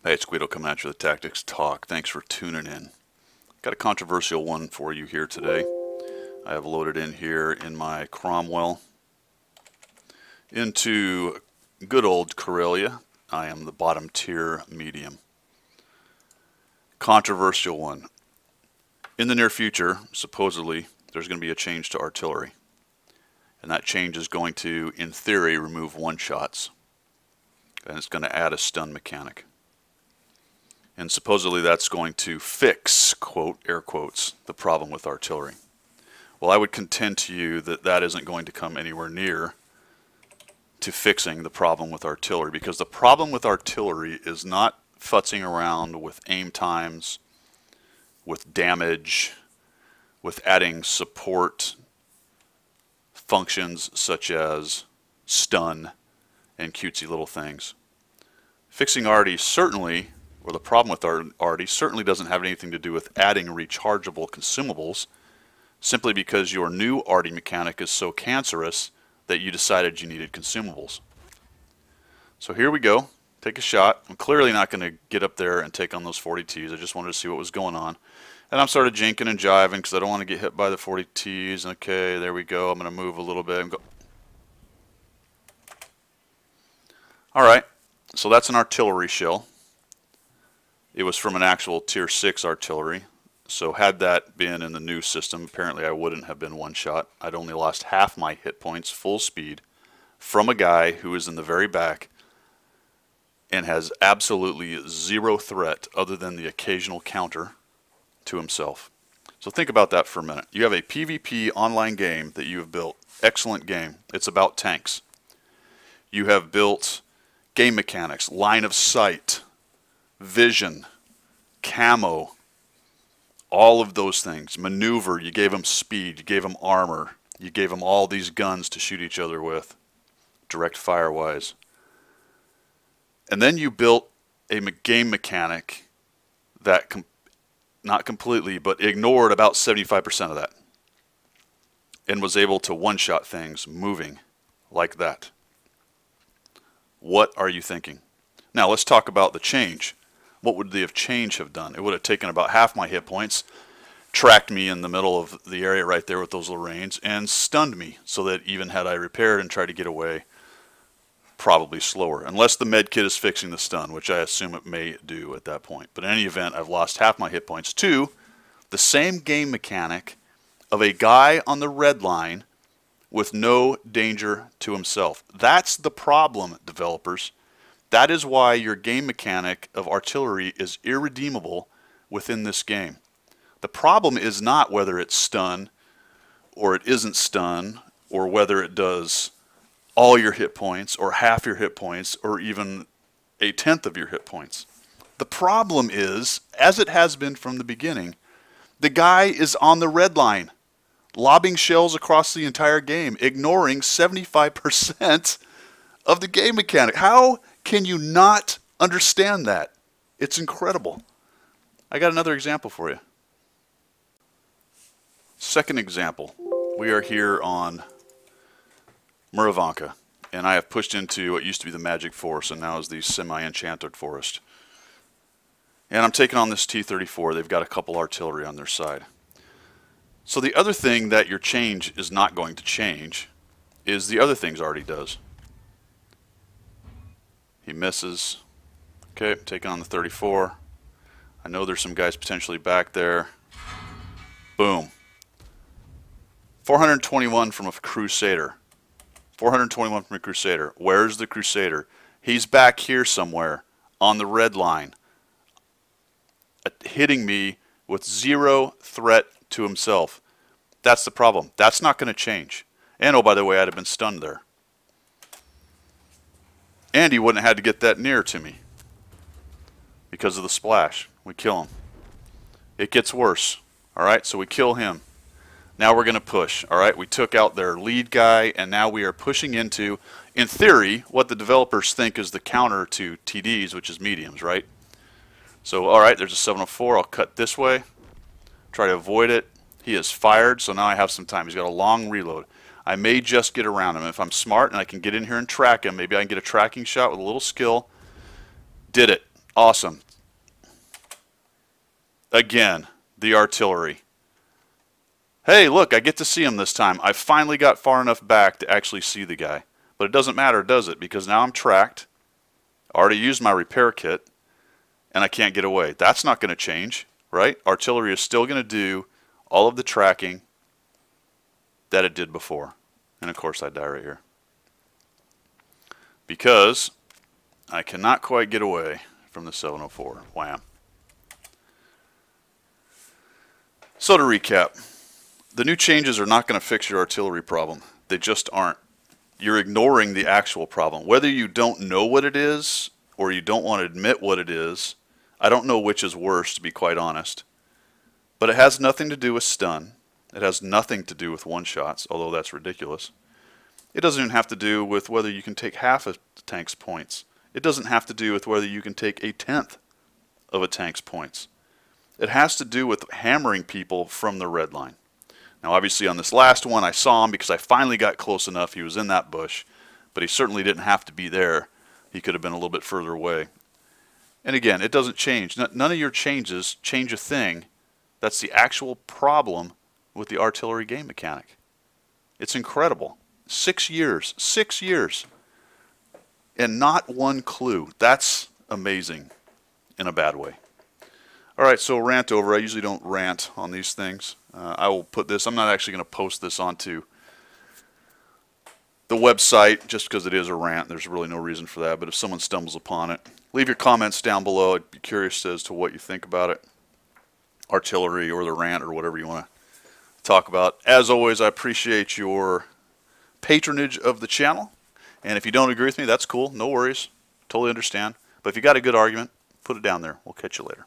Hey, it's Guido coming at you with Tactics Talk. Thanks for tuning in. Got a controversial one for you here today. I have loaded in here in my Cromwell into good old Corellia. I am the bottom tier medium. Controversial one. In the near future, supposedly, there's going to be a change to artillery. And that change is going to, in theory, remove one-shots. And it's going to add a stun mechanic. And supposedly that's going to fix, quote, air quotes, the problem with artillery. Well, I would contend to you that that isn't going to come anywhere near to fixing the problem with artillery, because the problem with artillery is not futzing around with aim times, with damage, with adding support functions such as stun and cutesy little things. Fixing Arty certainly, or the problem with Arty certainly doesn't have anything to do with adding rechargeable consumables, simply because your new Arty mechanic is so cancerous that you decided you needed consumables. So here we go. Take a shot. I'm clearly not going to get up there and take on those 40Ts. I just wanted to see what was going on. And I'm sort of jinking and jiving because I don't want to get hit by the 40Ts. Okay, there we go. I'm going to move a little bit and go. Alright, so that's an artillery shell. It was from an actual tier 6 artillery. So had that been in the new system, apparently I wouldn't have been one shot. I'd only lost half my hit points full speed from a guy who is in the very back and has absolutely zero threat other than the occasional counter to himself. So think about that for a minute. You have a PvP online game that you have built. Excellent game. It's about tanks. You have built game mechanics, line of sight, vision, camo, all of those things. Maneuver, you gave them speed, you gave them armor, you gave them all these guns to shoot each other with, direct fire wise. And then you built a game mechanic that, not completely, but ignored about 75% of that. And was able to one-shot things moving like that. What are you thinking? Now let's talk about the change. What would the change have done? It would have taken about half my hit points, tracked me in the middle of the area right there with those Lorraines, and stunned me so that even had I repaired and tried to get away, probably slower. Unless the med kit is fixing the stun, which I assume it may do at that point. But in any event, I've lost half my hit points to the same game mechanic of a guy on the red line with no danger to himself. That's the problem, developers. That is why your game mechanic of artillery is irredeemable within this game. The problem is not whether it's stun or it isn't stun, or whether it does all your hit points or half your hit points or even a tenth of your hit points. The problem is, as it has been from the beginning, the guy is on the red line, lobbing shells across the entire game, ignoring 75% of the game mechanic. How can you not understand that? It's incredible. I got another example for you. Second example. We are here on Muravanka, and I have pushed into what used to be the Magic Forest and now is the Semi-Enchanted Forest. And I'm taking on this T-34. They've got a couple artillery on their side. So the other thing that your change is not going to change is the other things Arty does. He misses. Okay, taking on the 34. I know there's some guys potentially back there. Boom. 421 from a Crusader. 421 from a Crusader. Where's the Crusader? He's back here somewhere on the red line, hitting me with zero threat to himself. That's the problem. That's not going to change. And oh, by the way, I'd have been stunned there. And he wouldn't have had to get that near to me because of the splash. We kill him. It gets worse. Alright, so we kill him. Now we're going to push. Alright, we took out their lead guy, and now we are pushing into, in theory, what the developers think is the counter to TDs, which is mediums, right? So, alright, there's a 704. I'll cut this way. Try to avoid it. He is fired, so now I have some time. He's got a long reload. I may just get around him. If I'm smart and I can get in here and track him, maybe I can get a tracking shot with a little skill. Did it. Awesome. Again, the artillery. Hey, look, I get to see him this time. I finally got far enough back to actually see the guy. But it doesn't matter, does it? Because now I'm tracked. I already used my repair kit, and I can't get away. That's not going to change, right? Artillery is still going to do all of the tracking that it did before. And of course I die right here. Because I cannot quite get away from the 704. Wham. So to recap, the new changes are not going to fix your artillery problem. They just aren't. You're ignoring the actual problem. Whether you don't know what it is or you don't want to admit what it is, I don't know which is worse, to be quite honest. But it has nothing to do with stun. It has nothing to do with one-shots, although that's ridiculous. It doesn't even have to do with whether you can take half a tank's points. It doesn't have to do with whether you can take a tenth of a tank's points. It has to do with hammering people from the red line. Now obviously on this last one I saw him because I finally got close enough. He was in that bush, but he certainly didn't have to be there. He could have been a little bit further away. And again, it doesn't change. None of your changes change a thing. That's the actual problem with the artillery game mechanic. It's incredible. 6 years. 6 years. And not one clue. That's amazing in a bad way. Alright, so rant over. I usually don't rant on these things. I will put this, I'm not actually going to post this onto the website just because it is a rant. There's really no reason for that, but if someone stumbles upon it, leave your comments down below. I'd be curious as to what you think about it. Artillery or the rant or whatever you want to talk about. As always, I appreciate your patronage of the channel. And if you don't agree with me, that's cool. No worries. Totally understand. But if you got a good argument, put it down there. We'll catch you later.